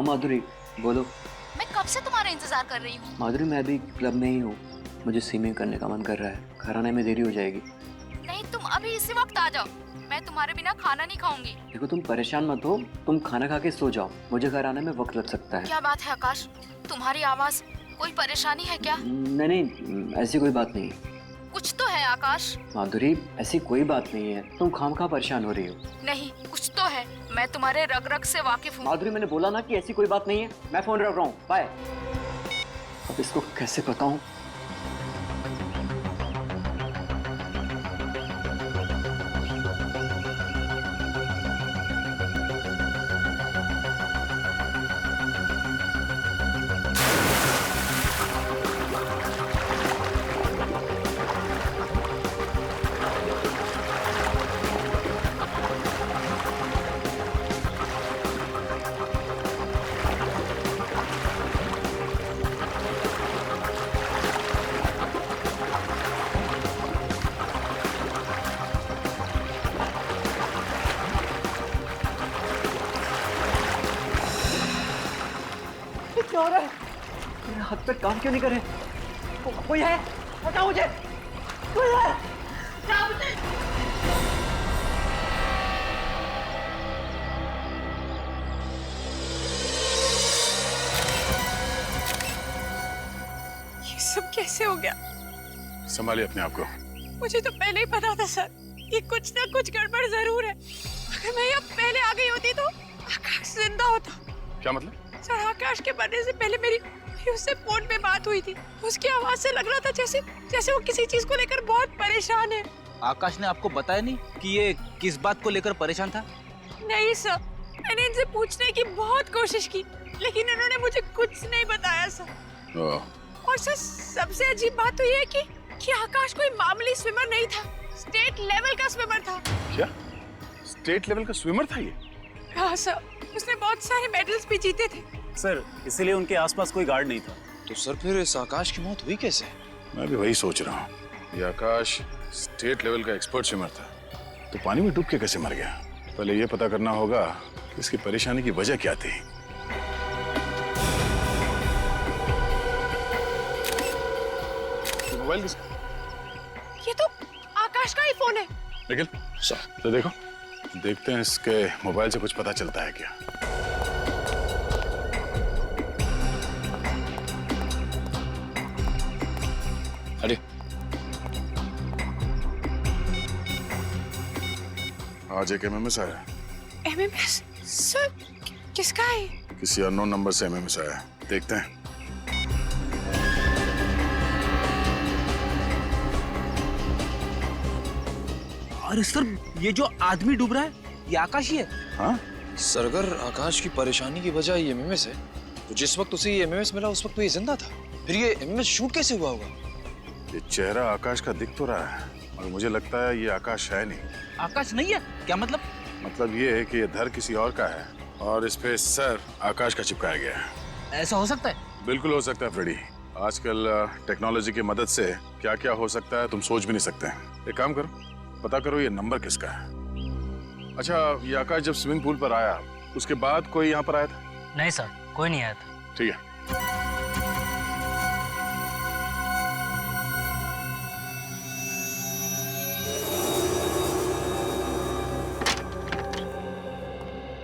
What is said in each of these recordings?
हाँ माधुरी बोलो। मैं कब से तुम्हारा इंतजार कर रही हूँ। माधुरी मैं अभी क्लब में ही हूँ, मुझे स्विमिंग करने का मन कर रहा है, घर आने में देरी हो जाएगी। नहीं, तुम अभी इसी वक्त आ जाओ, मैं तुम्हारे बिना खाना नहीं खाऊंगी। देखो तुम परेशान मत हो, तुम खाना खा के सो जाओ, मुझे घर आने में वक्त लग सकता है। क्या बात है आकाश, तुम्हारी आवाज, कोई परेशानी है क्या? नहीं ऐसी कोई बात नहीं। कुछ तो है आकाश। माधुरी ऐसी कोई बात नहीं है, तुम खामखा परेशान हो रही हो। नहीं, कुछ तो है, मैं तुम्हारे रग रग से वाकिफ हूँ। माधुरी मैंने बोला ना कि ऐसी कोई बात नहीं है। मैं फोन रख रहा हूँ, बाय। अब इसको कैसे बताऊं? क्या हो रहा है? मेरे हाथ पे काम क्यों नहीं कर रहे? कोई है? बताओ मुझे, कोई है? बताओ मुझे। ये सब कैसे हो गया? संभालिए अपने आप को। मुझे तो पहले ही पता था सर, ये कुछ ना कुछ गड़बड़ जरूर है। अगर मैं यहाँ पहले आ गई होती तो आकाश जिंदा होता। क्या मतलब? सर, आकाश के मरने से पहले मेरी उससे फोन पे बात हुई थी। उसकी आवाज से लग रहा था जैसे वो किसी चीज को लेकर बहुत परेशान है। आकाश ने आपको बताया नहीं कि ये किस बात को लेकर परेशान था? नहीं सर, मैंने इनसे पूछने की बहुत कोशिश की, लेकिन इन्होंने मुझे कुछ नहीं बताया सर। और सर, सबसे अजीब बात तो ये है कि आकाश कोई मामूली स्विमर नहीं था, स्टेट लेवल का स्विमर था। क्या? स्टेट लेवल का स्विमर था ये? हाँ सर, उसने बहुत सारे मेडल्स भी जीते थे। सर, इसीलिए उनके आसपास कोई गार्ड नहीं था। तो सर फिर इस आकाश की मौत हुई कैसे? मैं भी वही सोच रहा हूँ। ये आकाश स्टेट लेवल का एक्सपर्ट स्विमर था, तो पानी में डूब के कैसे मर गया? पहले ये पता करना होगा कि इसकी परेशानी की वजह क्या थी। मोबाइल किसका? ये तो आकाश का ही फोन है। निखिल सर, तो देखो, देखते हैं इसके मोबाइल से कुछ पता चलता है क्या। अरे आज एक एमएमएस आया। एमएमएस? सर, किसका है? किसी अननोन नंबर से एमएमएस आया है, देखते हैं। अरे सर, ये जो आदमी डूब रहा है ये आकाश ही है। हाँ सर, अगर आकाश की परेशानी की वजह ये एमएमएस है, तो जिस वक्त उसे ये एमएमएस मिला उस वक्त तो ये जिंदा था। फिर ये एमएमएस शूट कैसे हुआ होगा? ये चेहरा आकाश का दिख तो रहा है, और मुझे लगता है ये आकाश है नहीं। आकाश नहीं है? क्या मतलब? मतलब ये है कि ये धर किसी और का है और इस पे सर आकाश का चिपकाया गया है। ऐसा हो सकता है? बिल्कुल हो सकता है फ्रेडी। आजकल टेक्नोलॉजी की मदद से क्या क्या हो सकता है तुम सोच भी नहीं सकते। एक काम करो, पता करो ये नंबर किसका है। अच्छा, ये आकाश जब स्विमिंग पूल पर आया उसके बाद कोई यहाँ पर आया था? नहीं सर, कोई नहीं आया था। ठीक है।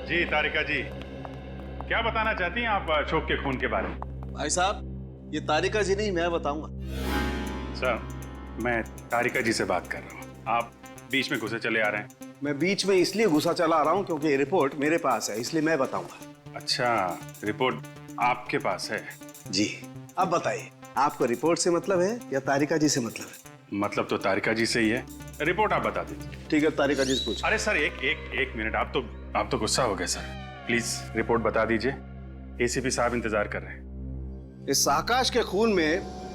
जी तारिका जी, क्या बताना चाहती हैं आप अशोक के खून के बारे में? भाई साहब, ये तारिका जी नहीं, मैं बताऊंगा। सर, मैं तारिका जी से बात कर रहा हूँ, आप बीच में घुसे चले आ रहे हैं। मैं बीच में इसलिए घुसा चला आ रहा हूँ क्योंकि रिपोर्ट मेरे पास है, इसलिए मैं बताऊंगा। अच्छा, रिपोर्ट आपके पास है? जी, अब बताइए, आपको रिपोर्ट से मतलब है या तारिका जी से मतलब है? मतलब तो तारिका जी से ही है, रिपोर्ट आप बता दीजिए। ठीक है, तारिका जी से पूछ। अरे सर, एक मिनट, आप तो गुस्सा हो गए सर। प्लीज रिपोर्ट बता दीजिए, एसीपी साहब इंतजार कर रहे हैं। इस आकाश के खून में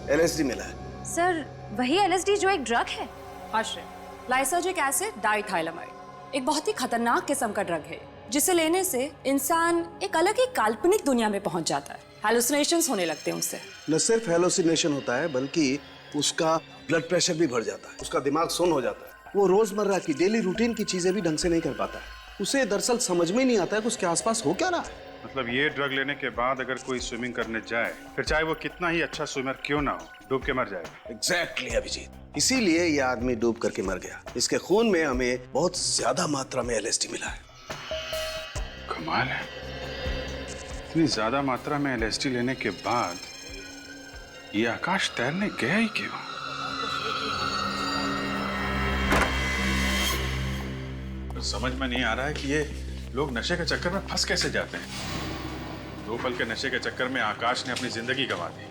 एलएसडी मिला है। सर, वही एलएसडी जो एक ड्रग है। आश्रय, लाइसर्जिक एसिड डाइथाइलामाइड, एक बहुत ही खतरनाक किस्म का ड्रग है जिसे लेने से इंसान एक अलग ही काल्पनिक दुनिया में पहुंच जाता है। हैलुसिनेशंस होने लगते हैं उससे। न सिर्फ हैलुसिनेशन होता है बल्कि उसका ब्लड प्रेशर भी बढ़ जाता है, उसका दिमाग सुन्न हो जाता है, वो रोजमर्रा की डेली रूटीन की चीजें भी ढंग से नहीं कर पाता है। उसे दरअसल समझ में नहीं आता है कि उसके आसपास हो क्या रहा है। मतलब ये ड्रग लेने के बाद अगर कोई स्विमिंग करने जाए, फिर चाहे वो कितना ही अच्छा स्विमर क्यों ना हो, डूब के मर जाएगा। एग्जैक्टली अभिजीत, इसीलिए ये आदमी डूब करके मर गया। इसके खून में हमें बहुत ज्यादा मात्रा में LSD मिला है। कमाल है, इतनी ज्यादा मात्रा में LSD लेने के बाद ये आकाश तैरने गया ही क्यों? समझ में नहीं आ रहा है कि ये लोग नशे के चक्कर में फंस कैसे जाते हैं। 2 पल के नशे के चक्कर में आकाश ने अपनी जिंदगी गंवा दी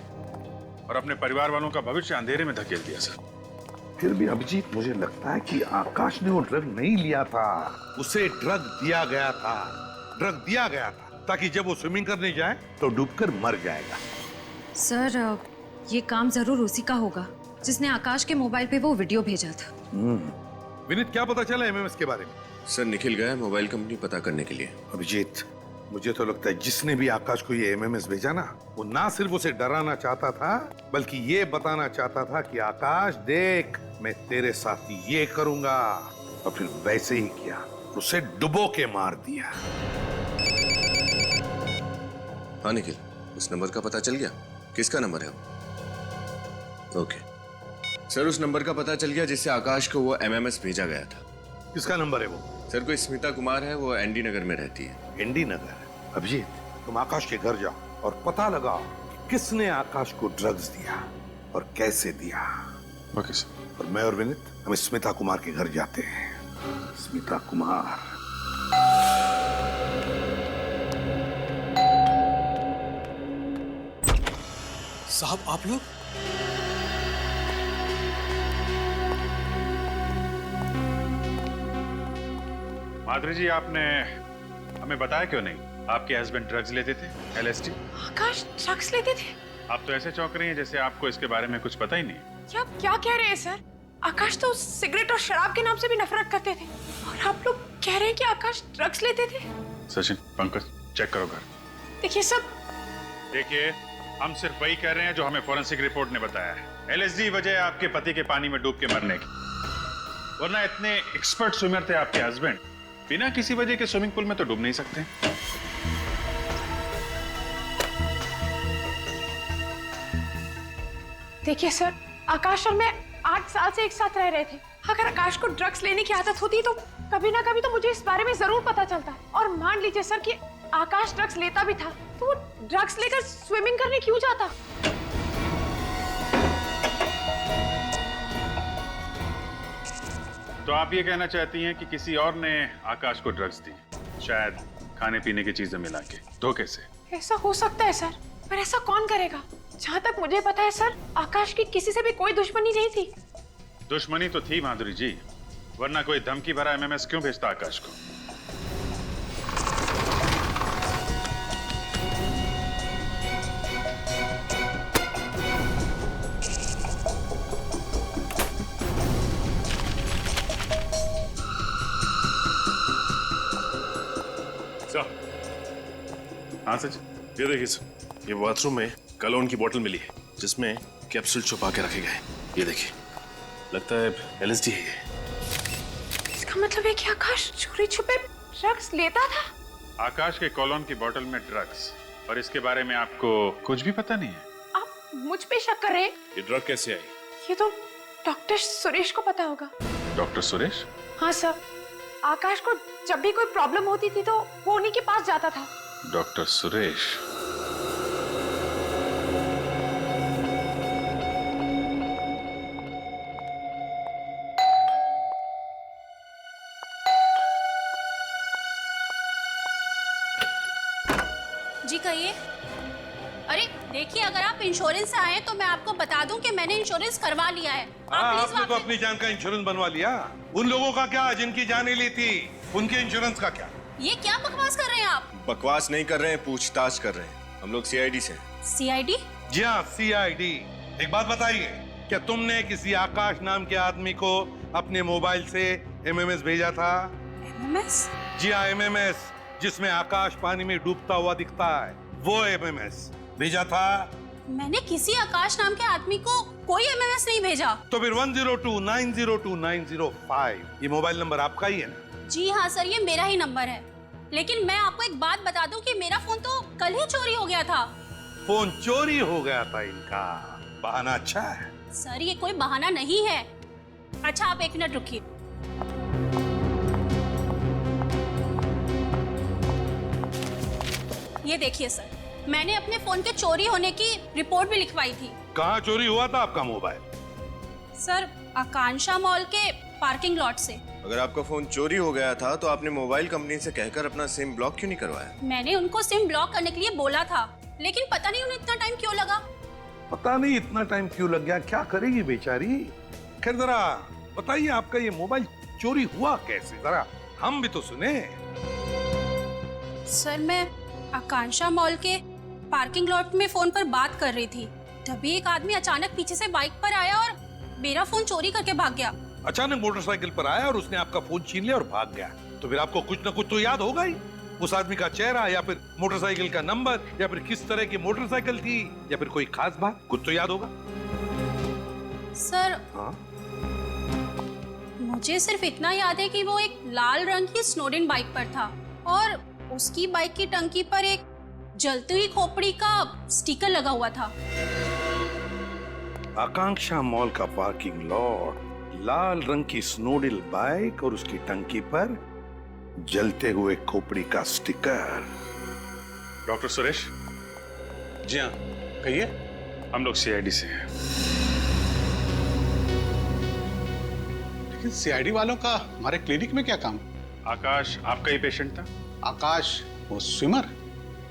और अपने परिवार वालों का भविष्य अंधेरे में धकेल दिया। सर फिर भी अभिजीत, मुझे लगता है कि आकाश ने वो ड्रग नहीं लिया था, उसे ड्रग दिया गया था। ड्रग दिया गया था ताकि जब वो स्विमिंग करने जाए तो डूबकर मर जाएगा। सर ये काम जरूर उसी का होगा जिसने आकाश के मोबाइल पे वो वीडियो भेजा था। विनीत, क्या पता चला MMS के बारे में? सर निखिल गया मोबाइल कंपनी पता करने के लिए। अभिजीत, मुझे तो लगता है जिसने भी आकाश को ये MMS भेजा ना, वो ना सिर्फ उसे डराना चाहता था, बल्कि ये बताना चाहता था कि आकाश देख, मैं तेरे साथ ये करूंगा। और फिर वैसे ही किया, उसे डुबो के मार दिया। हाँ निखिल, उस नंबर का पता चल गया? किसका नंबर है वो? ओके सर, उस नंबर का पता चल गया जिससे आकाश को वो MMS भेजा गया था। किसका नंबर है वो? सर कोई स्मिता कुमार है, वो एनडी नगर में रहती है। एनडी नगर? अभिजीत, तुम आकाश के घर जाओ और पता लगाओ कि किसने आकाश को ड्रग्स दिया और कैसे दिया। Okay sir. और मैं और विनीत हम स्मिता कुमार के घर जाते हैं। स्मिता कुमार। साहब आप लोग? माधुरी जी, आपने हमें बताया क्यों नहीं? आपके हस्बैंड ड्रग्स लेते थे, LSD? आकाश ड्रग्स लेते थे? आप तो ऐसे चौंक रही हैं जैसे आपको इसके बारे में कुछ पता ही नहीं। क्या कह रहे हैं सर? आकाश तो सिगरेट और शराब के नाम से भी नफरत करते थे, और आप लोग कह रहे हैं कि आकाश ड्रग्स लेते थे? सचिन, पंकज, चेक करो घर। देखिए सर, देखिए, हम सिर्फ वही कह रहे हैं जो हमें फोरेंसिक रिपोर्ट ने बताया है। LSD वजह है आपके पति के पानी में डूब के मरने की, वरना इतने एक्सपर्ट स्विमर थे आपके हस्बैंड, बिना किसी वजह के स्विमिंग पूल में तो डूब नहीं सकते। देखिए सर, आकाश और मैं 8 साल से एक साथ रह रहे थे। अगर आकाश को ड्रग्स लेने की आदत होती तो कभी ना कभी तो मुझे इस बारे में जरूर पता चलता। और मान लीजिए सर कि आकाश ड्रग्स लेता भी था, तो वो ड्रग्स लेकर स्विमिंग करने क्यों जाता? तो आप ये कहना चाहती हैं कि किसी और ने आकाश को ड्रग्स दी, शायद खाने पीने की चीजें मिला के, धोखे से? ऐसा हो सकता है सर, पर ऐसा कौन करेगा? जहाँ तक मुझे पता है सर, आकाश की किसी से भी कोई दुश्मनी नहीं थी। दुश्मनी तो थी माधुरी जी, वरना कोई धमकी भरा MMS क्यों भेजता आकाश को? हाँ सच, ये देखिए सर, ये बाथरूम में कलोन की बोतल मिली है जिसमें कैप्सूल छुपा के रखे गए। ये देखिए, लगता है LSD है ये। इसका मतलब है कि आकाश चोरी छुपे ड्रग्स लेता था? आकाश के कॉलोन की बोतल में ड्रग्स, और इसके बारे में आपको कुछ भी पता नहीं है? आप मुझ पे शक कर रहे हैं? ये ड्रग कैसे आई? ये तो डॉक्टर सुरेश को पता होगा। डॉक्टर सुरेश? हाँ सर, आकाश को जब भी कोई प्रॉब्लम होती थी तो वो उन्हीं के पास जाता था। डॉक्टर सुरेश? जी कहिए। अरे देखिए, अगर आप इंश्योरेंस से आए तो मैं आपको बता दूं कि मैंने इंश्योरेंस करवा लिया है। आपने तो अपनी जान का इंश्योरेंस बनवा लिया। उन लोगों का क्या जिनकी जानें ली थी, उनके इंश्योरेंस का क्या? ये क्या बकवास कर रहे हैं आप? बकवास नहीं कर रहे हैं, पूछताछ कर रहे हैं। हम लोग CID से। CID? जी हाँ, CID। एक बात बताइए, क्या तुमने किसी आकाश नाम के आदमी को अपने मोबाइल से MMS भेजा था? MMS? जी हाँ, MMS, जिसमें आकाश पानी में डूबता हुआ दिखता है, वो MMS भेजा था? मैंने किसी आकाश नाम के आदमी को कोई MMS नहीं भेजा। तो फिर 102902 905 ये मोबाइल नंबर आपका ही है ना? जी हाँ सर, ये मेरा ही नंबर है। लेकिन मैं आपको एक बात बता दूं कि मेरा फोन तो कल ही चोरी हो गया था। फोन चोरी हो गया था इनका, बहाना अच्छा है। सर ये कोई बहाना नहीं है। अच्छा आप 1 मिनट रुकिए। ये देखिए सर, मैंने अपने फोन के चोरी होने की रिपोर्ट भी लिखवाई थी। कहाँ चोरी हुआ था आपका मोबाइल? सर आकांक्षा मॉल के पार्किंग लॉट से। अगर आपका फोन चोरी हो गया था तो आपने मोबाइल कंपनी से कहकर अपना सिम ब्लॉक क्यों नहीं करवाया? मैंने उनको सिम ब्लॉक करने के लिए बोला था, लेकिन पता नहीं उन्हें इतना टाइम क्यों लगा। पता नहीं इतना टाइम क्यों लग गया, क्या करेगी बेचारी। खैर जरा बताइए, आपका ये मोबाइल चोरी हुआ कैसे, जरा हम भी तो सुने। सर मैं आकांक्षा मॉल के पार्किंग लॉट में फोन पर बात कर रही थी, तभी एक आदमी अचानक पीछे से बाइक पर आया और मेरा फोन चोरी करके भाग गया। अचानक मोटरसाइकिल पर आया और उसने आपका फोन छीन लिया और भाग गया। तो फिर आपको कुछ ना कुछ तो याद होगा ही, उस आदमी का चेहरा या फिर मोटरसाइकिल का नंबर या फिर किस तरह की मोटरसाइकिल थी या फिर कोई खास बात, कुछ तो याद होगा। सर हाँ? मुझे सिर्फ इतना याद है कि वो एक लाल रंग की स्नोडेन बाइक पर था और उसकी बाइक की टंकी पर एक जलती हुई खोपड़ी का स्टिकर लगा हुआ था। आकांक्षा मॉल का पार्किंग लॉट, लाल रंग की स्नोडिल बाइक और उसकी टंकी पर जलते हुए खोपड़ी का स्टिकर। डॉक्टर सुरेश। जी हाँ, कहिए। हम लोग सीआईडी से हैं। लेकिन सीआईडी वालों का हमारे क्लिनिक में क्या काम? आकाश आपका ही पेशेंट था? आकाश वो स्विमर?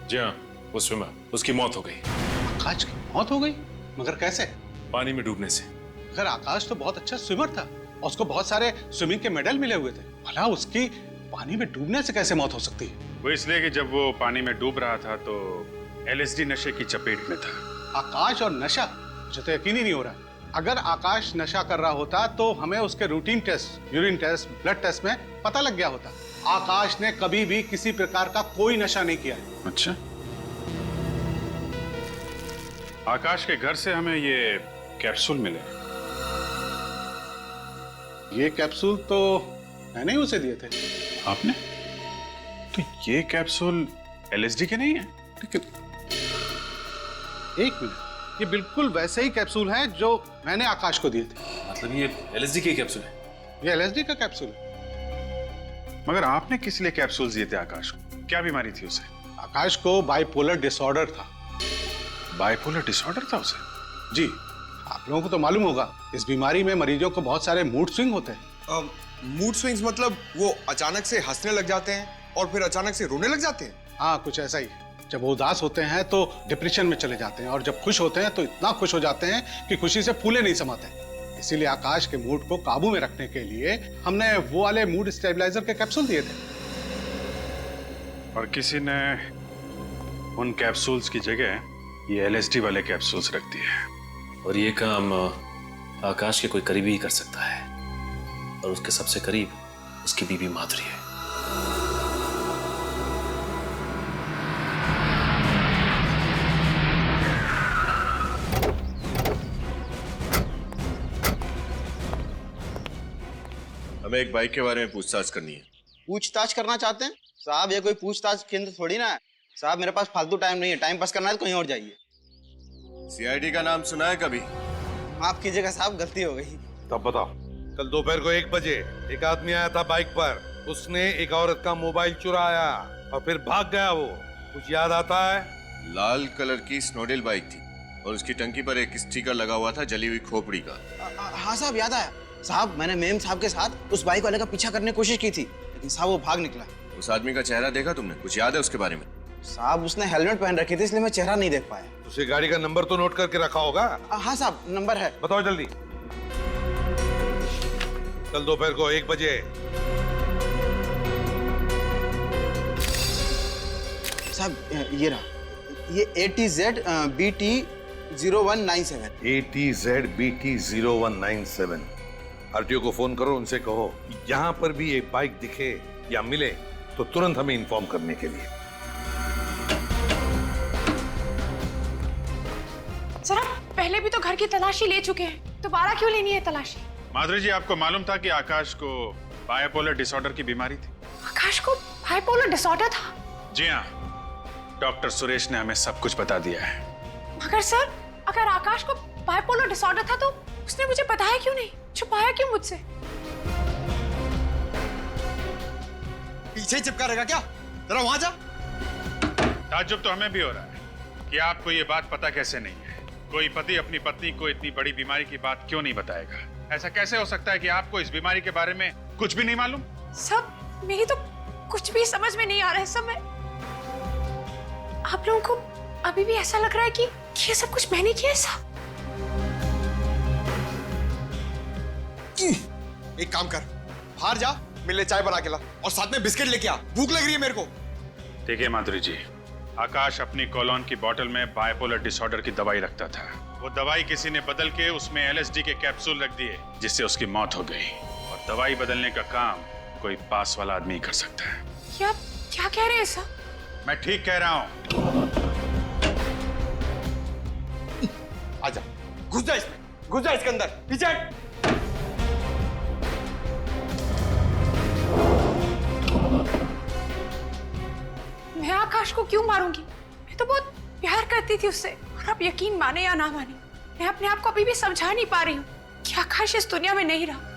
जी हाँ, वो स्विमर, उसकी मौत हो गई। आकाश की मौत हो गई? मगर कैसे? पानी में डूबने से। अगर आकाश तो बहुत अच्छा स्विमर था और उसको बहुत सारे स्विमिंग के मेडल मिले हुए थे, भला उसकी पानी में डूबने से कैसे मौत हो सकती है? वो इसलिए कि जब वो पानी में डूब रहा था तो एलएसडी नशे की चपेट में था। आकाश और नशा? मुझे तो यकीन ही नहीं हो रहा। अगर आकाश नशा कर रहा होता तो हमें उसके routine test, urine test, blood test में पता लग गया होता। आकाश ने कभी भी किसी प्रकार का कोई नशा नहीं किया है। अच्छा, आकाश के घर से हमें ये कैप्सूल मिले। ये कैप्सूल तो मैंने ही उसे दिए थे। आपने? तो ये कैप्सूल एलएसडी के नहीं है? लेकिन एक मिनट, ये बिल्कुल वैसे ही कैप्सूल हैं जो मैंने आकाश को दिए थे। मतलब ये एलएसडी के कैप्सूल है? ये एलएसडी का कैप्सूल है। मगर आपने किस लिए कैप्सूल दिए थे आकाश को? क्या बीमारी थी उसे? आकाश को बाइपोलर डिसऑर्डर था। बाइपोलर डिसऑर्डर था उसे? जी, आप लोगों को तो मालूम होगा, इस बीमारी में मरीजों को बहुत सारे मूड स्विंग होते हैं। मूड स्विंग्स मतलब वो अचानक से हंसने लग जाते हैं और फिर अचानक से रोने लग जाते हैं? हाँ, कुछ ऐसा ही। जब वो उदास होते हैं तो डिप्रेशन में चले जाते हैं और जब खुश होते हैं तो इतना खुश हो जाते हैं कि खुशी से फूले नहीं समाते। इसीलिए आकाश के मूड को काबू में रखने के लिए हमने वो वाले मूड स्टेबलाइजर के कैप्सूल दिए थे। और किसी ने उन कैप्सूल्स की जगह ये एलएसडी वाले कैप्सूल्स रख दिए। और ये काम आकाश के कोई करीबी ही कर सकता है, और उसके सबसे करीब उसकी बीवी माधुरी है। हमें एक बाइक के बारे में पूछताछ करनी है। पूछताछ करना चाहते हैं साहब? ये कोई पूछताछ केंद्र थोड़ी ना है साहब। मेरे पास फालतू टाइम नहीं है, टाइम पास करना है तो कहीं और जाइए। सीआईडी का नाम सुना है कभी? माफ कीजिएगा साहब, गलती हो गई। तब बताओ। कल दोपहर को 1 बजे एक आदमी आया था बाइक पर, उसने एक औरत का मोबाइल चुराया और फिर भाग गया। वो कुछ याद आता है? लाल कलर की स्नोडेल बाइक थी और उसकी टंकी पर एक स्टिकर लगा हुआ था जली हुई खोपड़ी का। हाँ साहब, याद आया साहब। मैंने मेम साहब के साथ उस बाइक वाले का पीछा करने की कोशिश की थी, लेकिन साहब वो भाग निकला। उस आदमी का चेहरा देखा तुमने? कुछ याद है उसके बारे में? साहब उसने हेलमेट पहन रखी थी, इसलिए मैं चेहरा नहीं देख पाया। उसे गाड़ी का नंबर तो नोट करके रखा होगा? हाँ साहब, नंबर है। बताओ जल्दी। कल दोपहर को 1 बजे। साहब ये रहा, ये ATZ BT 0197। ATZ BT 0197। RTO को फोन करो, उनसे कहो यहाँ पर भी एक बाइक दिखे या मिले तो तुरंत हमें इन्फॉर्म करने के लिए। सर आप पहले भी तो घर की तलाशी ले चुके हैं, दोबारा क्यों लेनी है तलाशी? माधुरी जी, आपको मालूम था कि आकाश को बाइपोलर डिसऑर्डर की बीमारी थी? आकाश को बाइपोलर डिसऑर्डर था? जी हाँ, डॉक्टर सुरेश ने हमें सब कुछ बता दिया है। मगर सर, अगर आकाश को बाइपोलर डिसऑर्डर था तो उसने मुझे बताया क्यों नहीं, छुपाया क्यों मुझसे? पीछे ही चिपका रहेगा क्या? जरा वहां जा। ताज्जुब तो हमें भी हो रहा है कि आपको ये बात पता कैसे नहीं है। कोई पति अपनी पत्नी को इतनी बड़ी बीमारी की बात क्यों नहीं बताएगा? ऐसा कैसे हो सकता है कि आपको इस बीमारी के बारे में कुछ भी नहीं मालूम? सब मेरी तो कुछ भी समझ में नहीं आ रहा है। सब आप लोगों को अभी भी ऐसा लग रहा है कि ये सब कुछ मैंने किया है? सब एक काम कर, बाहर जा, मिले चाय बना के ला और साथ में बिस्किट लेके आ, भूख लग रही है मेरे को। देखिए माधुरी जी, आकाश अपनी कॉलोन की बोतल में बाइपोलर डिसऑर्डर की दवाई रखता था। वो दवाई किसी ने बदल के उसमें LSD के कैप्सूल रख दिए, जिससे उसकी मौत हो गई। और दवाई बदलने का काम कोई पास वाला आदमी कर सकता है। क्या कह रहे हैं सर? मैं ठीक कह रहा हूँ। आजा, घुस जा इसमें, घुस जा इसके अंदर, पीछे। मैं आकाश को क्यों मारूंगी? मैं तो बहुत प्यार करती थी उससे। और आप यकीन माने या ना माने, मैं अपने आप को अभी भी समझा नहीं पा रही हूँ कि आकाश इस दुनिया में नहीं रहा।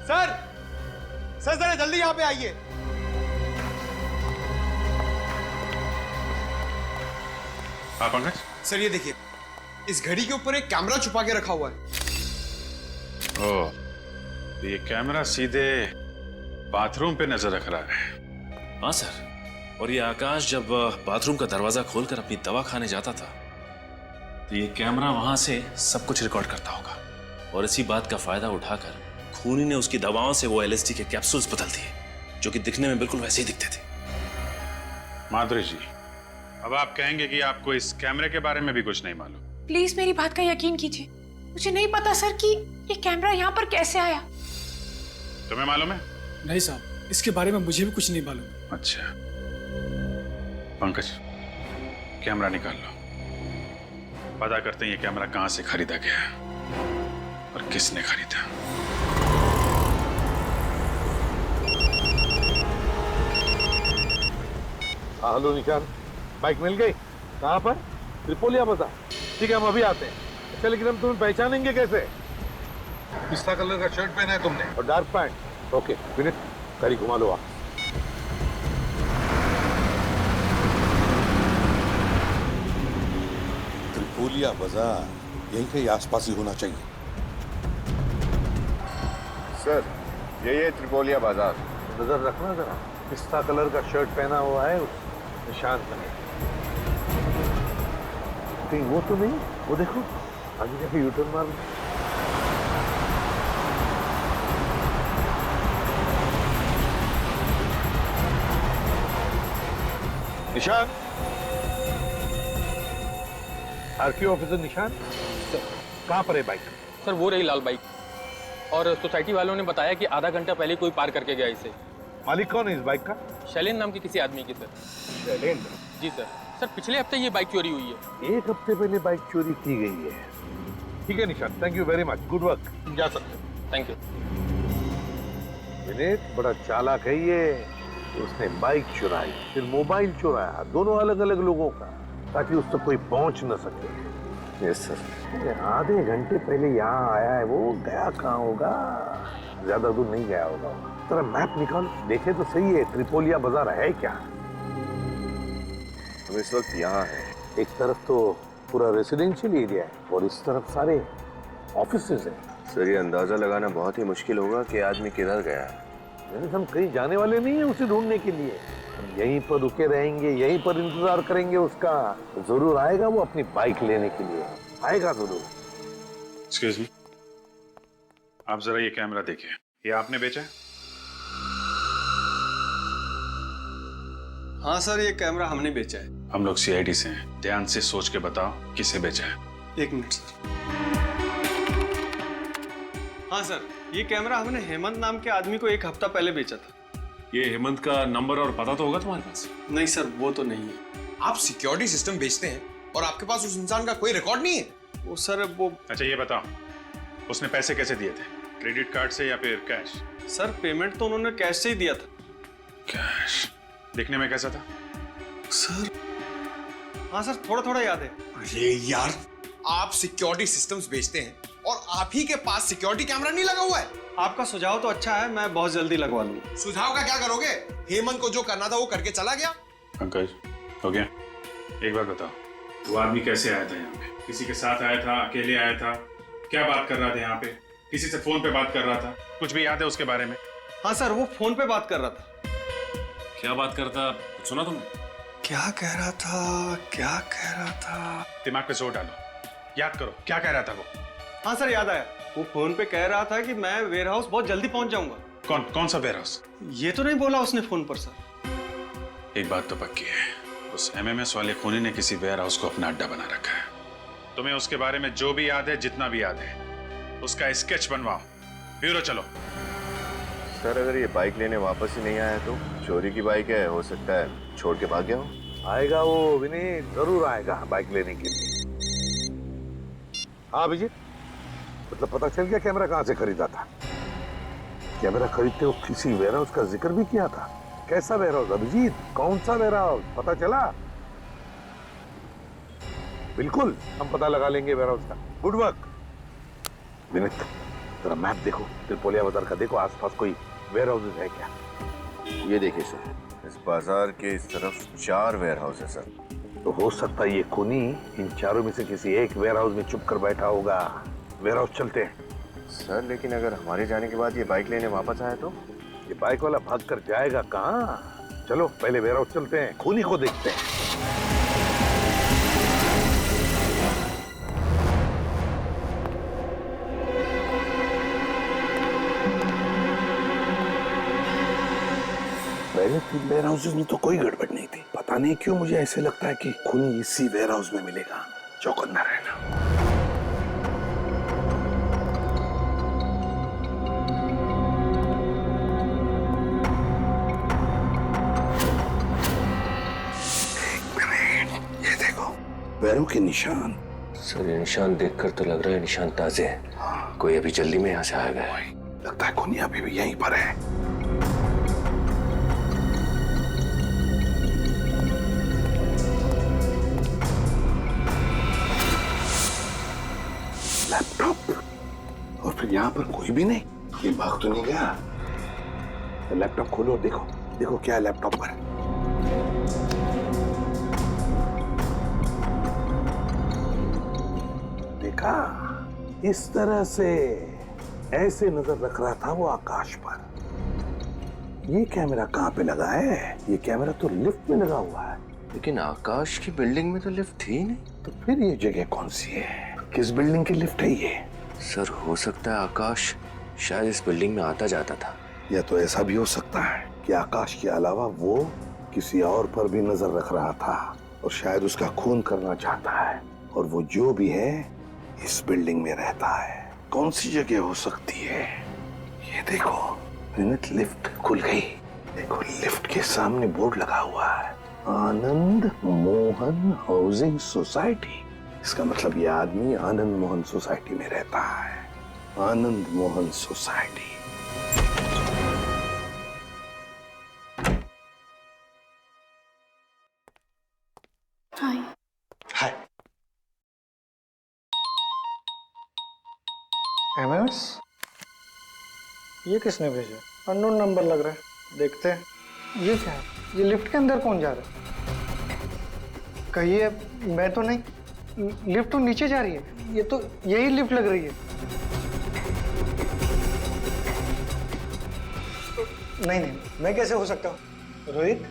सर जरा जल्दी यहाँ पे आइए। हाँ पंकज। सर ये देखिए, इस घड़ी के ऊपर एक कैमरा छुपा के रखा हुआ है। ओह, ये कैमरा सीधे बाथरूम पे नजर रख रहा है। हाँ सर, और ये आकाश जब बाथरूम का दरवाजा खोलकर अपनी दवा खाने जाता था तो ये कैमरा वहां से सब कुछ रिकॉर्ड करता होगा। और इसी बात का फायदा उठाकर खूनी ने उसकी दवाओं से वो LSD के कैप्सूल्स बदल दिए, जो कि दिखने में बिल्कुल वैसे ही दिखते थे। माधुरी जी, अब आप कहेंगे कि आपको इस कैमरे के बारे में भी कुछ नहीं मालूम? प्लीज मेरी बात का यकीन कीजिए, मुझे नहीं पता सर कि ये कैमरा यहाँ पर कैसे आया। तुम्हें मालूम है? नहीं साहब, इसके बारे में मुझे भी कुछ नहीं मालूम। अच्छा पंकज, कैमरा निकाल लो, पता करते हैं ये कैमरा कहां से खरीदा गया और किसने खरीदा। हेलो निशान, बाइक मिल गई? कहाँ पर? त्रिपोलिया बाजार। ठीक है, हम अभी आते हैं। अच्छा, लेकिन हम तुम्हें पहचानेंगे कैसे? पिस्ता कलर का शर्ट पहना है तुमने और डार्क पैंट। ओके विनीत, गाड़ी घुमा लो आप। त्रिपोलिया बाजार यहीं कहीं आसपास ही होना चाहिए। सर, यही है त्रिपोलिया बाजार। नजर रखना जरा, पिस्ता कलर का शर्ट पहना हुआ है उस निशान पर। कहीं वो तो नहीं? वो देखो, आगे जाके यूटर्न मार लो। निशान, आरटीओ ऑफिसर निशान, कहाँ पर है बाइक? सर वो रही लाल बाइक, और सोसाइटी वालों ने बताया कि आधा घंटा पहले कोई पार करके गया इसे। मालिक कौन है इस बाइक का? शैलेंद्र नाम के किसी आदमी की सर। शैलेंद्र? जी सर। सर पिछले हफ्ते ये बाइक चोरी हुई है। एक हफ्ते पहले बाइक चोरी की गई है। ठीक है निशान, thank you very much, good work, जा सकते। Thank you. विनीत बड़ा चालाक है ये। उसने बाइक चुराई, फिर मोबाइल चुराया, दोनों अलग अलग लोगों का, ताकि उस तक कोई पहुंच न सके। Yes sir. आधे घंटे पहले यहाँ आया है वो, गया कहाँ होगा? ज्यादा दूर नहीं गया होगा। तेरा मैप निकाल, देखे तो सही है त्रिपोलिया बाजार है क्या? हम इस वक्त यहाँ है। एक तरफ तो पूरा रेसिडेंशियल एरिया है और इस तरफ सारे ऑफिसेज हैं। सर, ये अंदाजा लगाना बहुत ही मुश्किल होगा कि आदमी किधर गया है। हम कहीं जाने वाले नहीं है उसे ढूंढने के लिए। हम यहीं पर रुके रहेंगे, यहीं पर इंतजार करेंगे उसका। जरूर आएगा वो अपनी बाइक लेने के लिए, आएगा जरूर। एक्सक्यूज मी, आप जरा ये कैमरा देखिए, ये आपने बेचा है? हाँ सर, ये कैमरा हमने बेचा है। हम लोग CID से हैं, ध्यान से सोच के बताओ किसे बेचा है। एक मिनट सर। हाँ सर, ये कैमरा हमने हेमंत नाम के आदमी को एक हफ्ता पहले बेचा था। ये हेमंत का नंबर और पता तो होगा तुम्हारे पास? नहीं सर, वो तो नहीं है। आप सिक्योरिटी सिस्टम बेचते हैं और आपके पास उस इंसान का कोई रिकॉर्ड नहीं है? वो सर वो। अच्छा ये बताओ, उसने पैसे कैसे दिए थे? क्रेडिट कार्ड से या फिर कैश? सर पेमेंट तो उन्होंने कैश से ही दिया था। कैश? दिखने में कैसा था? सर हाँ सर, थोड़ा थोड़ा याद है। अरे यार, आप सिक्योरिटी सिस्टम्स बेचते हैं और आप ही के पास सिक्योरिटी कैमरा नहीं लगा हुआ है। आपका सुझाव तो अच्छा है, मैं बहुत जल्दी लगवा लूंगा। सुझाव का क्या करोगे? हेमंत को जो करना था वो करके चला गया। पंकज, हो गया? एक बात बताओ, वो आदमी कैसे आया था यहाँ पे? किसी के साथ आया था, अकेले आया था, क्या बात कर रहा था यहाँ पे? किसी से फोन पे बात कर रहा था? कुछ भी याद है उसके बारे में? हाँ सर, वो फोन पे बात कर रहा था। क्या बात करता, कुछ सुना तुमने? क्या कह रहा था? दिमाग पे जोर डालो, याद करो, क्या कह रहा था वो? हाँ सर, याद आया। वो फोन पे कह रहा था कि मैं वेयर हाउस बहुत जल्दी पहुंच जाऊंगा। कौन सा वेयर हाउस? ये तो नहीं बोला उसने फोन पर सर। एक बात तो पक्की है, उस एमएमएस वाले खूनी ने किसी वेयर हाउस को अपना अड्डा बना रखा है। तुम्हें उसके बारे में जो भी याद है, जितना भी याद है, उसका स्केच बनवाओ। ब्यूरो चलो। सर अगर ये बाइक लेने वापस ही नहीं आया तो? चोरी की बाइक है, हो सकता है छोड़ के भाग गया हो। आएगा वो विनीत, जरूर आएगा बाइक लेने के लिए। हाँ अभिजीत, मतलब पता चल गया कैमरा कहाँ से खरीदा था? कैमरा खरीदते वक्त किसी वेयर हाउस का जिक्र भी किया था। कैसा वेयर हाउस अभिजीत? कौन सा वेयर हाउस पता चला? बिल्कुल, हम पता लगा लेंगे वेयर हाउस का। Good work Vineet. जरा मैप देखो, त्रिपोलिया बाजार का देखो, आसपास कोई वेयर हाउस है क्या? ये देखिए सर, इस बाजार के इस तरफ 4 वेयर हाउस है सर। तो हो सकता है ये खूनी इन चारों में से किसी एक वेयर हाउस में छुप कर बैठा होगा। वेयर हाउस चलते हैं। सर लेकिन अगर हमारे जाने के बाद ये बाइक लेने वापस आया तो? ये बाइक वाला भाग कर जाएगा कहाँ? चलो पहले वेयर हाउस चलते हैं, खूनी को देखते हैं। पहले 3 वेयर हाउसेस में तो कोई गड़बड़ नहीं थी। पता नहीं क्यों मुझे ऐसे लगता है कि खूनी इसी वेयर हाउस में मिलेगा। चौकन्ना रहना। पैरों के निशान। सर ये निशान देखकर तो लग रहा है निशान ताजे हैं। हाँ। कोई अभी जल्दी में यहाँ से आ गया है। लगता है खूनी अभी भी यहीं पर है। लैपटॉप, और फिर यहाँ पर कोई भी नहीं। ये भाग तो नहीं गया। लैपटॉप खोलो और देखो, देखो क्या है लैपटॉप पर। देखा, इस तरह से ऐसे नजर रख रहा था वो आकाश पर। ये कैमरा कहाँ पे लगा है? ये कैमरा तो लिफ्ट में लगा हुआ है। लेकिन आकाश की बिल्डिंग में तो लिफ्ट थी नहीं। तो फिर ये जगह कौन सी है? किस बिल्डिंग की लिफ्ट है ये? सर हो सकता है आकाश शायद इस बिल्डिंग में आता जाता था। या तो ऐसा भी हो सकता है कि आकाश के अलावा वो किसी और पर भी नजर रख रहा था और शायद उसका खून करना चाहता है, और वो जो भी है इस बिल्डिंग में रहता है। कौन सी जगह हो सकती है? ये देखो विनीत, लिफ्ट खुल गई। देखो लिफ्ट के सामने बोर्ड लगा हुआ है, आनंद मोहन हाउसिंग सोसाइटी। इसका मतलब ये आदमी आनंद मोहन सोसाइटी में रहता है। आनंद मोहन सोसाइटी। हाय। हाय। एमएमएस? ये किसने भेजा? अननोन नंबर लग रहा है, देखते हैं। ये क्या है? ये लिफ्ट के अंदर कौन जा रहा है? कहिए मैं तो नहीं। लिफ्ट तो नीचे जा रही है। ये तो यही लिफ्ट लग रही है। नहीं नहीं, मैं कैसे हो सकता हूँ? रोहित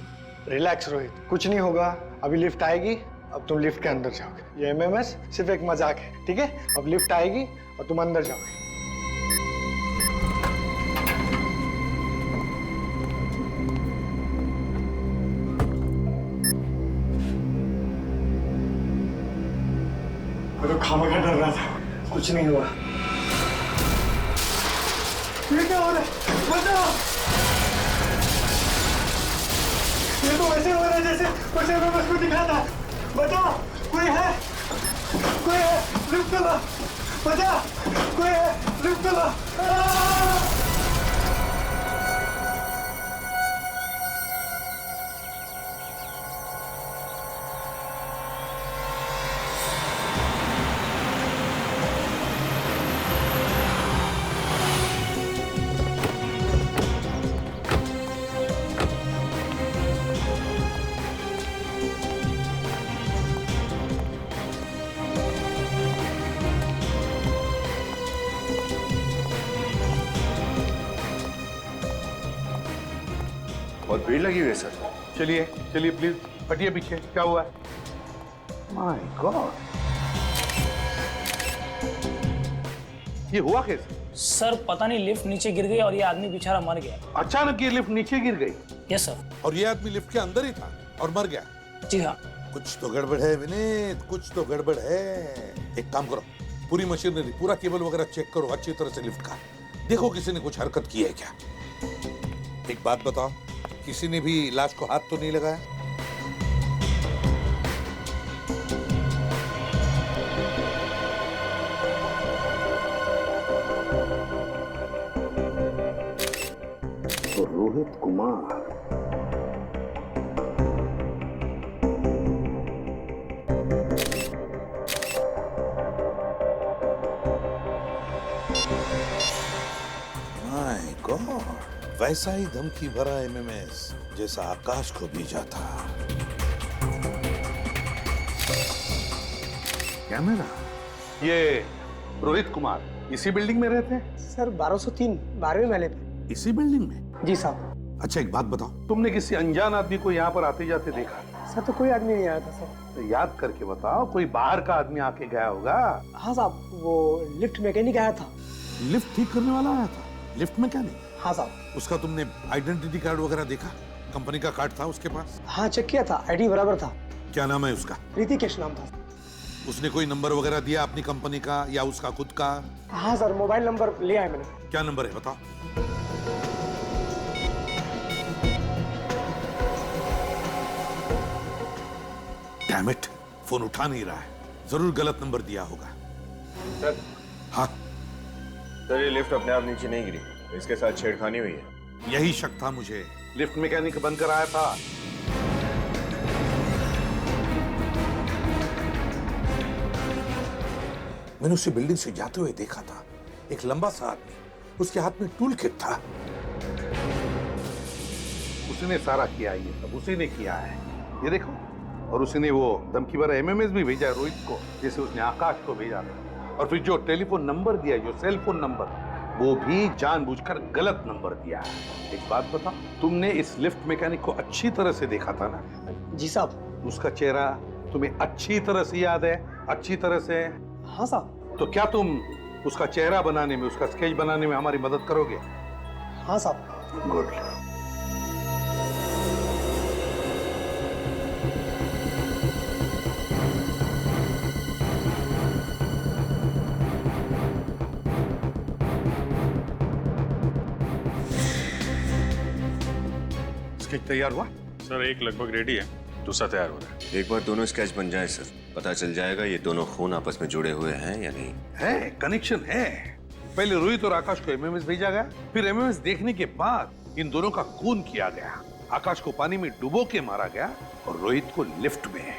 रिलैक्स रोहित, कुछ नहीं होगा। अभी लिफ्ट आएगी, अब तुम लिफ्ट के अंदर जाओगे। ये एमएमएस सिर्फ एक मजाक है, ठीक है? अब लिफ्ट आएगी और तुम अंदर जाओगे। मैं तो खामखा डर रहा था, कुछ नहीं हुआ। ये क्या हो रहा है? बचाओ! ये तो वैसे हो रहा है जैसे कुछ एमएमएस को दिखा था। बचाओ! कोई है? कोई है? लिफ्ट चला! बचाओ! कोई है? लिफ्ट चला! बहुत भीड़ लगी हुई है सर। चलिए चलिए प्लीज हटिए पीछे, क्या हुआ है? माय गॉड, ये हुआ कैसे? सर पता नहीं लिफ्ट नीचे गिर गई और ये आदमी बेचारा मर गया। अचानक ये लिफ्ट नीचे गिर गई? Yes sir. और ये आदमी लिफ्ट के अंदर ही था और मर गया? जी हाँ। कुछ तो गड़बड़ है विनीत, कुछ तो गड़बड़ है। एक काम करो, पूरी मशीनरी, पूरा केबल वगैरह चेक करो अच्छी तरह से लिफ्ट का। देखो किसी ने कुछ हरकत की है क्या। एक बात बताओ, किसी ने भी लाश को हाथ तो नहीं लगाया? तो रोहित कुमार, माय गॉड, वैसा ही धमकी भरा एमएमएस जैसा आकाश को भेजा था। क्या मेरा ये रोहित कुमार इसी बिल्डिंग में रहते हैं? सर 1203 12वें महले पे। इसी बिल्डिंग में? जी साहब। अच्छा एक बात बताओ, तुमने किसी अनजान आदमी को यहाँ पर आते जाते देखा? सर तो कोई आदमी नहीं आया था सर। तो याद करके बताओ, कोई बाहर का आदमी आके गया होगा। हाँ साहब, वो लिफ्ट मैकेनिक आया था। लिफ्ट ठीक करने वाला आया था? Lift mechanic? हाँ साहब। उसका तुमने आइडेंटिटी कार्ड वगैरह देखा? कंपनी का कार्ड था उसके पास? हाँ चेक किया था, आईडी बराबर था। क्या नाम है उसका? ऋतिकेश नाम था। उसने कोई नंबर वगैरह दिया अपनी कंपनी का या उसका खुद का? हाँ सर, मोबाइल नंबर लिया है मैंने। क्या नंबर है बताओ। डैम इट, फोन उठा नहीं रहा है, जरूर गलत नंबर दिया होगा। सर। हाँ सर, ये लिफ्ट अपने आप नीचे नहीं गिरी, इसके साथ छेड़खानी हुई है। यही शक था मुझे। लिफ्ट मैकेनिक बनकर आया था। मैंने उसे बिल्डिंग से जाते हुए देखा था, एक लंबा सा आदमी, उसके हाथ में टूल किट था। उसने सारा किया, ये सब उसी ने किया है, ये देखो। और उसने वो धमकी भरा एमएमएस भी भेजा रोहित को, जैसे उसने आकाश को भेजा था। और फिर जो टेलीफोन नंबर दिया, जो सेल फोन नंबर, वो भी जानबूझकर गलत नंबर दिया है। एक बात बताओ, तुमने इस लिफ्ट मैकेनिक को अच्छी तरह से देखा था ना? जी साहब। उसका चेहरा तुम्हें अच्छी तरह से याद है? अच्छी तरह से? हाँ साहब। तो क्या तुम उसका चेहरा बनाने में, उसका स्केच बनाने में हमारी मदद करोगे? हाँ साहब। गुड। स्केच तैयार हुआ? सर एक लगभग रेडी है, दूसरा तैयार हो रहा है। एक बार दोनों स्केच बन जाए सर, पता चल जाएगा ये दोनों खून आपस में जुड़े हुए हैं या नहीं। है, कनेक्शन है। पहले रोहित और आकाश को एमएमएस भेजा गया, फिर एमएमएस देखने के बाद इन दोनों का खून किया गया। आकाश को पानी में डुबो के मारा गया और रोहित को लिफ्ट में।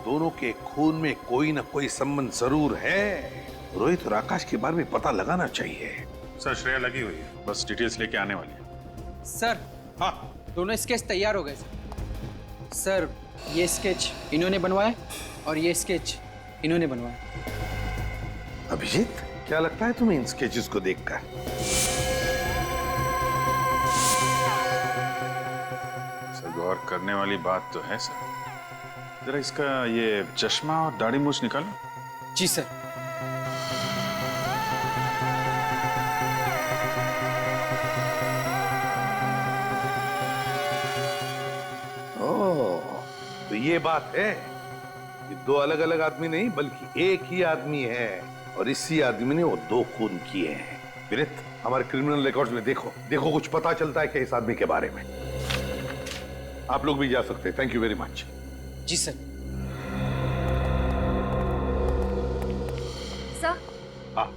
दोनों के खून में कोई ना कोई संबंध जरूर है। रोहित और आकाश के बारे में पता लगाना चाहिए। सर श्रेया लगी हुई है, बस डिटेल्स लेके आने वाली है। सर। हाँ। दोनों स्केच तैयार हो गए सर। ये स्केच इन्होंने बनवाया और ये स्केच इन्होंने बनवाया। अभिजीत, क्या लगता है तुम्हें इन स्केचेस को देखकर? सर गौर करने वाली बात तो है सर। जरा इसका ये चश्मा और दाढ़ी मूछ निकालो। जी सर। तो ये बात है, ये दो अलग अलग आदमी नहीं बल्कि एक ही आदमी है, और इसी आदमी ने वो दो खून किए हैं। विनीत, हमारे क्रिमिनल रिकॉर्ड्स में देखो, देखो कुछ पता चलता है क्या इस आदमी के बारे में। आप लोग भी जा सकते हैं। Thank you very much. जी सर। सर। हाँ।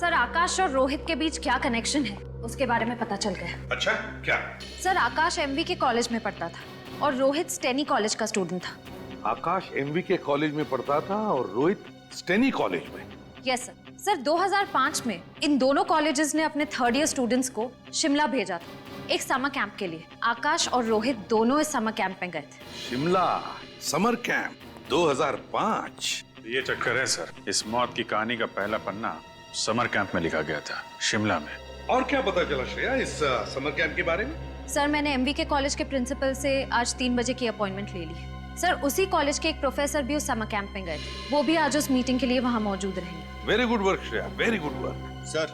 सर, आकाश और रोहित के बीच क्या कनेक्शन है उसके बारे में पता चल गया। अच्छा, क्या? सर, आकाश एमवी के कॉलेज में पढ़ता था और रोहित स्टेनी कॉलेज का स्टूडेंट था। आकाश एमवी के कॉलेज में पढ़ता था और रोहित स्टेनी कॉलेज में? Yes sir. सर 2005 में इन दोनों कॉलेजेस ने अपने थर्ड ईयर स्टूडेंट्स को शिमला भेजा था एक समर कैंप के लिए। आकाश और रोहित दोनों इस समर कैंप में गए थे। Shimla summer camp 2005? ये चक्कर है सर, इस मौत की कहानी का पहला पन्ना समर कैंप में लिखा गया था, शिमला में। और क्या पता चला श्रेया इस समर कैंप के बारे में? सर मैंने एमबीके कॉलेज के प्रिंसिपल से आज 3 बजे की अपॉइंटमेंट ले ली। सर उसी कॉलेज के एक प्रोफेसर भी उस समर कैंप में गए थे, वो भी आज उस मीटिंग के लिए वहां मौजूद रहेंगे। Very good work Shreya, very good work. Sir.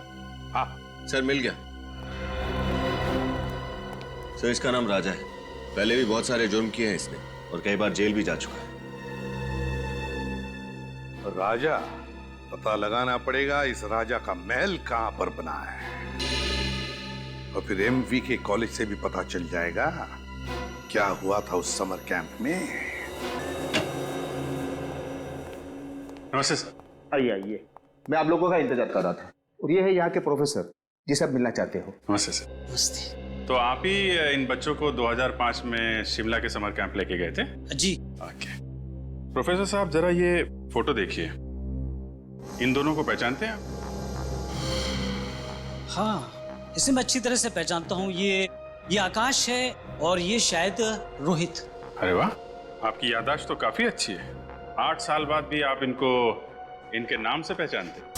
हाँ सर मिल गया। सर इसका नाम राजा है, पहले भी बहुत सारे जुर्म किए हैं इसने और कई बार जेल भी जा चुका है। राजा, पता लगाना पड़ेगा इस राजा का महल कहां पर बना है, और फिर एमवीके कॉलेज से भी पता चल जाएगा क्या हुआ था उस समर कैंप में। नमस्ते सर। आइए आइए, मैं आप लोगों का इंतजार कर रहा था। और ये है यहाँ के प्रोफेसर जिसे आप मिलना चाहते हो। नमस्ते सर। नमस्ते। तो आप ही इन बच्चों को 2005 में शिमला के समर कैंप लेके गए थे? जी। ओके। प्रोफेसर साहब जरा ये फोटो देखिए, इन दोनों को पहचानते हैं आप? हाँ, इसे मैं अच्छी तरह से पहचानता हूँ। ये आकाश है और ये शायद रोहित। अरे वाह, आपकी याददाश्त तो काफी अच्छी है। 8 साल बाद भी आप इनको इनके नाम से पहचानते हैं।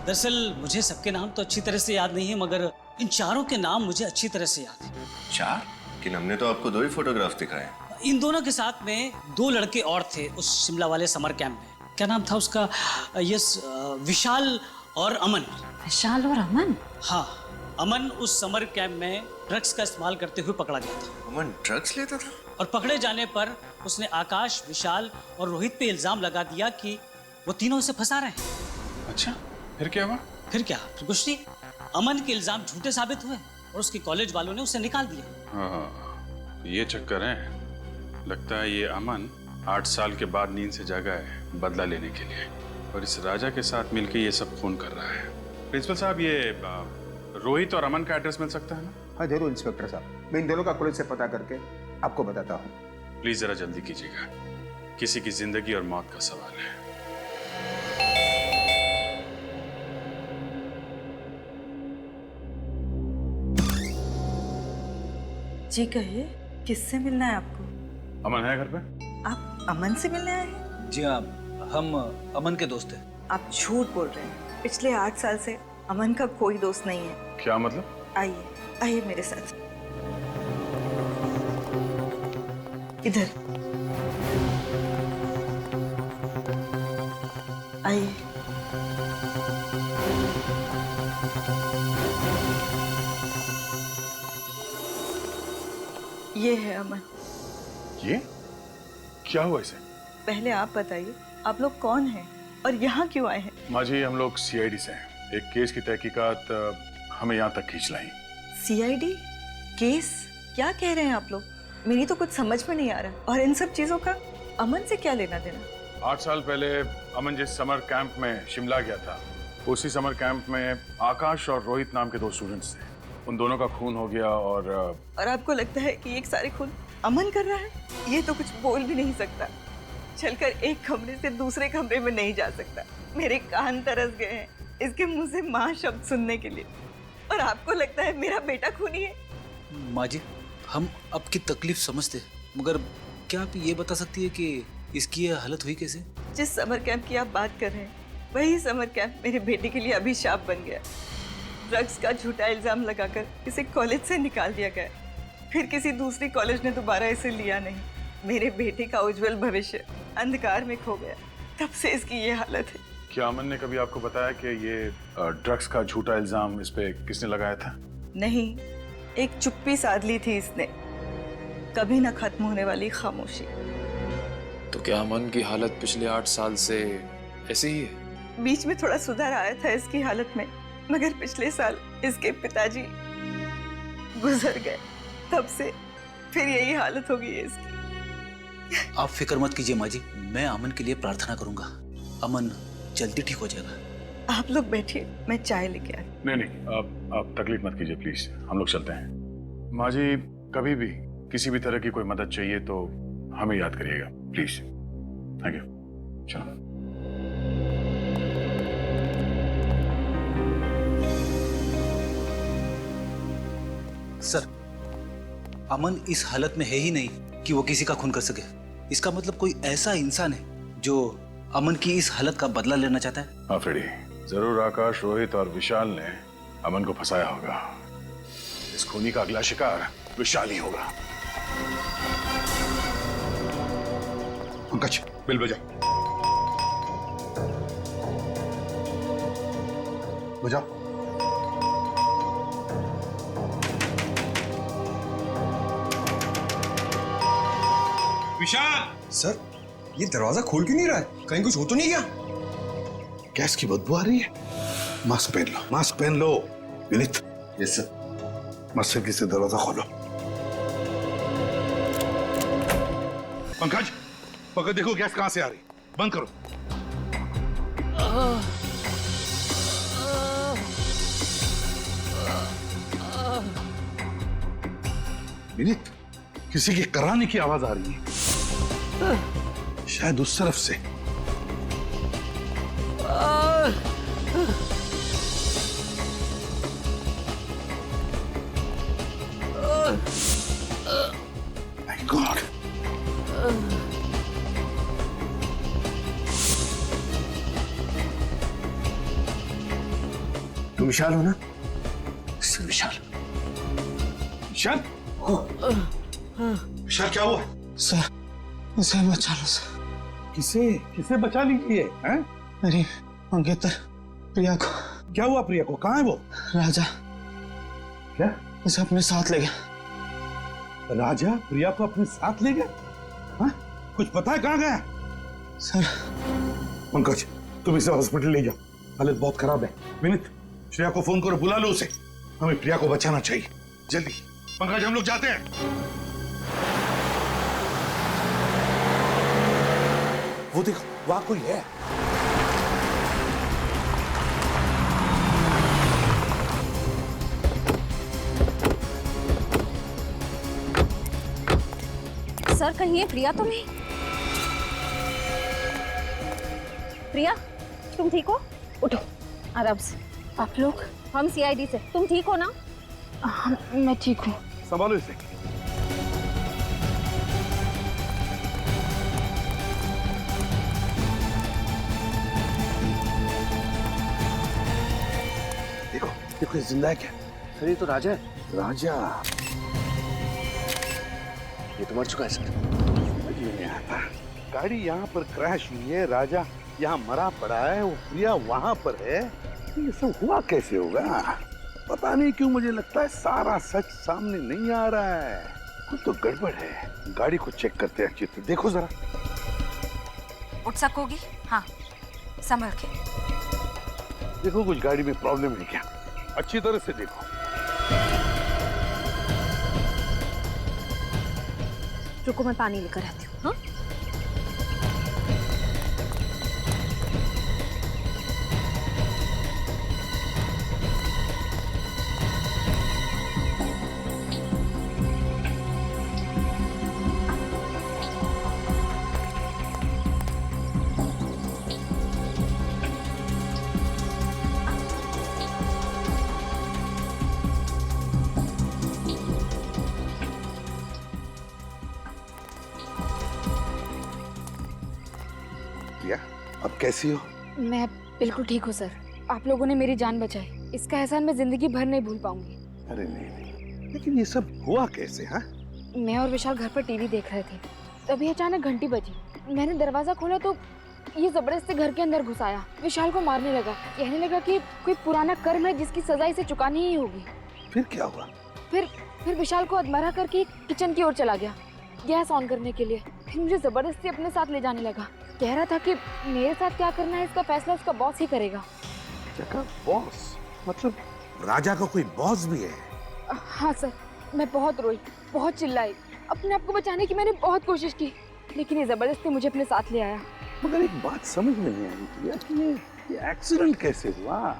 दरअसल मुझे सबके नाम तो अच्छी तरह से याद नहीं है, मगर इन चारों के नाम मुझे अच्छी तरह से याद है। 4? लेकिन हमने तो आपको 2 ही फोटोग्राफ दिखाए। इन दोनों के साथ में 2 लड़के और थे उस शिमला वाले समर कैंप में। क्या नाम था उसका? यस, विशाल और अमन। विशाल और अमन? हाँ, अमन उस समर कैंप में ड्रग्स का इस्तेमाल करते हुए पकड़ा गया था। अमन ड्रग्स लेता था? और पकड़े जाने पर उसने आकाश, विशाल और रोहित पे इल्जाम लगा दिया कि वो तीनों उसे फंसा रहे हैं। अच्छा, फिर क्या हुआ? फिर कुछ नहीं। अमन के इल्जाम झूठे साबित हुए और उसके कॉलेज वालों ने उसे निकाल दिया। हाँ, ये चक्कर है। लगता है ये अमन 8 साल के बाद नींद से जागा है बदला लेने के लिए, और इस राजा के साथ मिलकर ये सब खून कर रहा है। प्रिंसिपल साहब, ये रोहित और अमन का एड्रेस मिल सकता है ना? हाँ जरूर इंस्पेक्टर साहब, मैं इन दोनों का कॉलेज से पता करके आपको बताता हूँ। प्लीज जरा जल्दी कीजिएगा, किसी की जिंदगी और मौत का सवाल है। जी कहिए, किससे मिलना है आपको? अमन है घर पे? आप अमन से मिलने आए हैं? जी हाँ, हम अमन के दोस्त हैं। आप झूठ बोल रहे हैं। पिछले 8 साल से अमन का कोई दोस्त नहीं है। क्या मतलब? आइए आइए मेरे साथ, इधर आइए। ये है अमन। ये क्या हुआ इसे? पहले आप बताइए, आप लोग कौन हैं और यहाँ क्यों आए हैं? माँ जी, हम लोग सीआईडी से हैं। एक केस की तहकीकात हमें यहाँ तक खींच लाई। CID case? क्या कह रहे हैं आप लोग? मेरी तो कुछ समझ में नहीं आ रहा। और इन सब चीजों का अमन से क्या लेना देना? 8 साल पहले अमन जिस समर कैंप में शिमला गया था, उसी समर कैंप में आकाश और रोहित नाम के 2 स्टूडेंट्स थे। उन दोनों का खून हो गया। और आपको लगता है कि एक सारे खून अमन कर रहा है? ये तो कुछ बोल भी नहीं सकता, चलकर एक कमरे से दूसरे कमरे में नहीं जा सकता। मेरे कान तरस गए हैं इसके मुंह से माँ शब्द सुनने के लिए। और आपको लगता है मेरा बेटा खूनी है? माँ जी, हम आपकी तकलीफ समझते हैं, मगर क्या आप ये बता सकती है कि इसकी ये हालत हुई कैसे? जिस समर कैंप की आप बात कर रहे हैं, वही समर कैंप मेरे बेटे के लिए अभिशाप बन गया। ड्रग्स का झूठा इल्जाम लगाकर इसे कॉलेज से निकाल दिया गया। फिर किसी दूसरी कॉलेज ने दोबारा इसे लिया नहीं। मेरे बेटे का उज्जवल भविष्य अंधकार में खो गया। तब से इसकी ये हालत है। क्या अमन ने कभी आपको बताया कि ये ड्रग्स का झूठा इल्जाम इस पे किसने लगाया था? नहीं, एक चुप्पी साध ली थी इसने, कभी ना खत्म होने वाली खामोशी। तो क्या अमन की हालत पिछले 8 साल से ऐसे ही है? बीच में थोड़ा सुधार आया था इसकी हालत में, मगर पिछले साल इसके पिताजी गुजर गए। तब से फिर यही हालत हो गई है इसकी। आप फिक्र मत कीजिए माँ जी, मैं अमन के लिए प्रार्थना करूंगा। अमन जल्दी ठीक हो जाएगा। आप लोग बैठिए, मैं चाय लेके आई। नहीं, आप तकलीफ मत कीजिए प्लीज, हम लोग चलते हैं। माँ जी, कभी भी किसी भी तरह की कोई मदद चाहिए तो हमें याद करिएगा प्लीज। Thank you. चलो। सर, अमन इस हालत में है ही नहीं कि वो किसी का खून कर सके। इसका मतलब कोई ऐसा इंसान है जो अमन की इस हालत का बदला लेना चाहता है। हाँ फ्रेडी, जरूर आकाश, रोहित और विशाल ने अमन को फंसाया होगा। इस खूनी का अगला शिकार विशाल ही होगा। पंकज, बिल बजाओ। बजाओ। विशाल सर, ये दरवाजा खोल क्यों नहीं रहा है? कहीं कुछ हो तो नहीं गया? गैस की बदबू आ रही है। मास्क पहन लो, मास्क पहन लो। विनीत। Yes sir. मस्जिद से दरवाजा खोलो। पंकज, पंकज देखो गैस कहां से आ रही। बंद करो। विनीत, किसी के कराने की आवाज आ रही है, शायद उस तरफ से। My God. तुम विशाल हो ना? सर विशाल। विशाल? विशाल क्या हुआ? सर, मुझे बचा लो सर। किसे किसे बचा लीजिए? हैं? मेरी मंगेतर प्रिया को। क्या हुआ प्रिया को? कहाँ है वो? राजा क्या उसे अपने साथ ले गया? राजा प्रिया को अपने साथ ले गया? हाँ? कुछ पता है कहाँ गया? सर। पंकज, तुम इसे हॉस्पिटल ले जाओ, हालत बहुत खराब है। विनीत, श्रेया को फोन करो, बुला लो उसे। हमें प्रिया को बचाना चाहिए, जल्दी। पंकज, हम लोग जाते हैं। वो देखो, वहां कोई है। सर, कहीं ये प्रिया तो नहीं? प्रिया, तुम ठीक हो? उठो आराम से। आप लोग? हम सीआईडी से। तुम ठीक हो ना? मैं ठीक हूँ। संभालो इसे। देखो देखो, ये जिंदा है क्या? सर, ये तो राजा है। राजा? ये तो मर चुका है सर। समझ में नहीं आता। गाड़ी यहाँ पर क्रैश हुई है, राजा यहाँ मरा पड़ा है, वो प्रिया वहां पर है। ये सब हुआ कैसे होगा? पता नहीं क्यों मुझे लगता है सारा सच सामने नहीं आ रहा है। कुछ तो गड़बड़ है। गाड़ी को चेक करते हैं अच्छी तरह। देखो जरा। उठ सकोगी? हाँ, संभल के देखो कुछ गाड़ी में प्रॉब्लम है क्या, अच्छी तरह से देखो। रुको, मैं पानी लेकर आती हूँ। हाँ? अब कैसी हो? मैं बिल्कुल ठीक हूँ सर। आप लोगों ने मेरी जान बचाई, इसका एहसान मैं जिंदगी भर नहीं भूल पाऊंगी। अरे नहीं, लेकिन ये सब हुआ कैसे? हाँ, मैं और विशाल घर पर टीवी देख रहे थे, तभी अचानक घंटी बजी। मैंने दरवाजा खोला तो ये जबरदस्ती घर के अंदर घुस आया। विशाल को मारने लगा, कहने लगा कि कोई पुराना कर्म है जिसकी सजा इसे चुकानी ही होगी। फिर क्या हुआ? फिर विशाल को अधमरा करके किचन की ओर चला गया गैस ऑन करने के लिए। फिर मुझे जबरदस्ती अपने साथ ले जाने लगा। कह रहा था कि मेरे साथ क्या करना है इसका फैसला उसका बॉस ही करेगा। बॉस? मतलब राजा का कोई बॉस भी है? हाँ सर, मैं बहुत रोई, बहुत चिल्लाई। अपने आप को बचाने की मैंने बहुत कोशिश की, लेकिन ये जबरदस्ती मुझे अपने साथ ले आया। मगर एक बात समझ में नहीं आई कि ये एक्सीडेंट कैसे हुआ?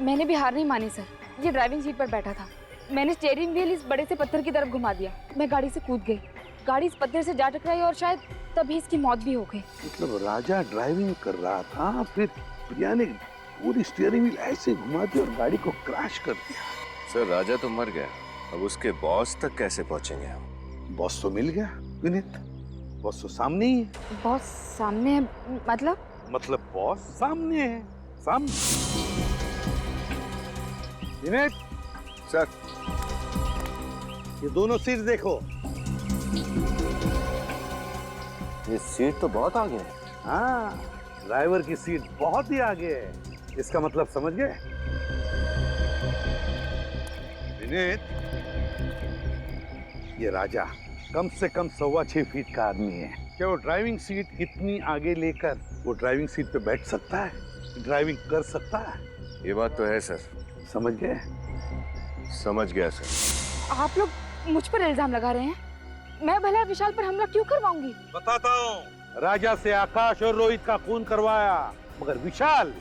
मैंने भी हार नहीं मानी सर। ये ड्राइविंग सीट पर बैठा था, मैंने स्टीयरिंग व्हील इस बड़े से पत्थर की तरफ घुमा दिया। मैं गाड़ी से कूद गई, गाड़ी इस पत्थर से जा टकराई और शायद तभी इसकी मौत भी हो गई। मतलब राजा ड्राइविंग कर रहा था, फिर प्रिया ने पूरी स्टीयरिंग व्हील ऐसे घुमा दी और गाड़ी को क्रैश कर दिया। सर, राजा तो मर गया, अब उसके बॉस तक कैसे पहुंचेंगे हम? बॉस तो मिल गया विनीत, बॉस तो सामने ही है। बॉस सामने है? मतलब बॉस सामने है, सामने। विनीत सर, ये दोनों सीट देखो। ये सीट तो बहुत आगे है। हाँ, ड्राइवर की सीट बहुत ही आगे है। इसका मतलब समझ गए? विनीत, ये राजा कम से कम 6.25 फीट का आदमी है। क्या वो ड्राइविंग सीट इतनी आगे लेकर वो ड्राइविंग सीट पे बैठ सकता है? ड्राइविंग कर सकता है? ये बात तो है सर। समझ गए? समझ गया सर। आप लोग मुझ पर इल्जाम लगा रहे हैं। मैं भला विशाल पर हमला क्यों करवाऊंगी? बताता हूँ। राजा से आकाश और रोहित का खून करवाया, मगर विशाल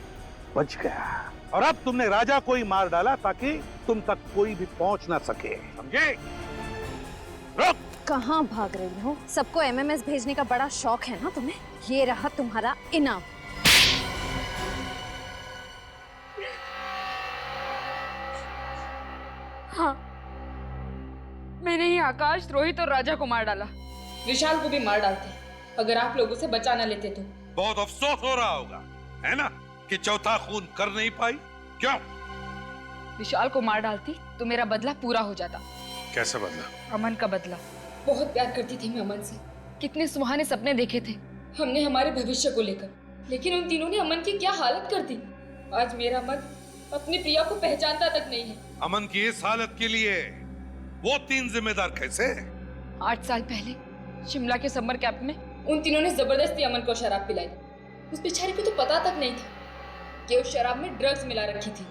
बच गया। और अब तुमने राजा को ही मार डाला ताकि तुम तक कोई भी पहुंच ना सके। समझे? रुक! कहाँ भाग रही हो? सबको एमएमएस भेजने का बड़ा शौक है ना तुम्हें? ये रहा तुम्हारा इनाम। हाँ, मैंने ही आकाश, रोहित और राजा को मार डाला। विशाल को भी मार डालते अगर आप लोग उसे बचा न लेते तो। बहुत अफसोस हो रहा होगा, है ना, कि चौथा खून कर नहीं पाई। क्यों? विशाल को मार डालती तो मेरा बदला पूरा हो जाता। कैसा बदला? अमन का बदला। बहुत प्यार करती थी मैं अमन से। कितने सुहाने सपने देखे थे हमने हमारे भविष्य को लेकर, लेकिन उन तीनों ने अमन की क्या हालत कर दी। आज मेरा मन अपनी प्रिया को पहचानता तक नहीं है। अमन की इस हालत के लिए वो तीन जिम्मेदार कैसे? 8 साल पहले शिमला के समर कैंप में उन तीनों ने जबरदस्ती अमन को शराब पिलाई। उस बेचारे को तो पता तक नहीं था कि उस शराब में ड्रग्स मिला रखी थी।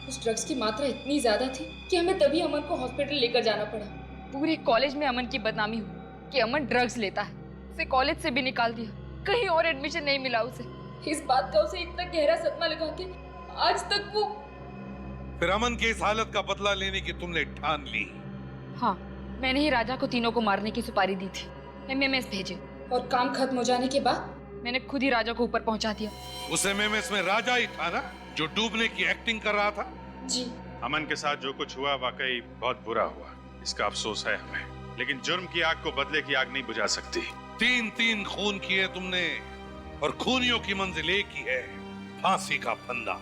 उस ड्रग्स की मात्रा इतनी ज्यादा थी कि हमें तभी अमन को हॉस्पिटल लेकर जाना पड़ा। पूरे कॉलेज में अमन की बदनामी हुई कि अमन ड्रग्स लेता है। उसे कॉलेज से भी निकाल दिया, कहीं और एडमिशन नहीं मिला उसे। इस बात का उसे इतना गहरा सदमा लगा कि आज तक वो। फिर अमन की इस हालत का बदला लेने की तुमने ठान ली? हाँ, मैंने ही राजा को तीनों को मारने की सुपारी दी थी। एमएमएस भेजे और काम खत्म हो जाने के बाद मैंने खुद ही राजा को ऊपर पहुंचा दिया। उस एमएमएस में राजा ही था ना, जो डूबने की एक्टिंग कर रहा था? जी। अमन के साथ जो कुछ हुआ वाकई बहुत बुरा हुआ, इसका अफसोस है हमें। लेकिन जुर्म की आग को बदले की आग नहीं बुझा सकती। 3 खून किए तुमने, और खूनियों की मंजिल एक ही है, फांसी का फंदा।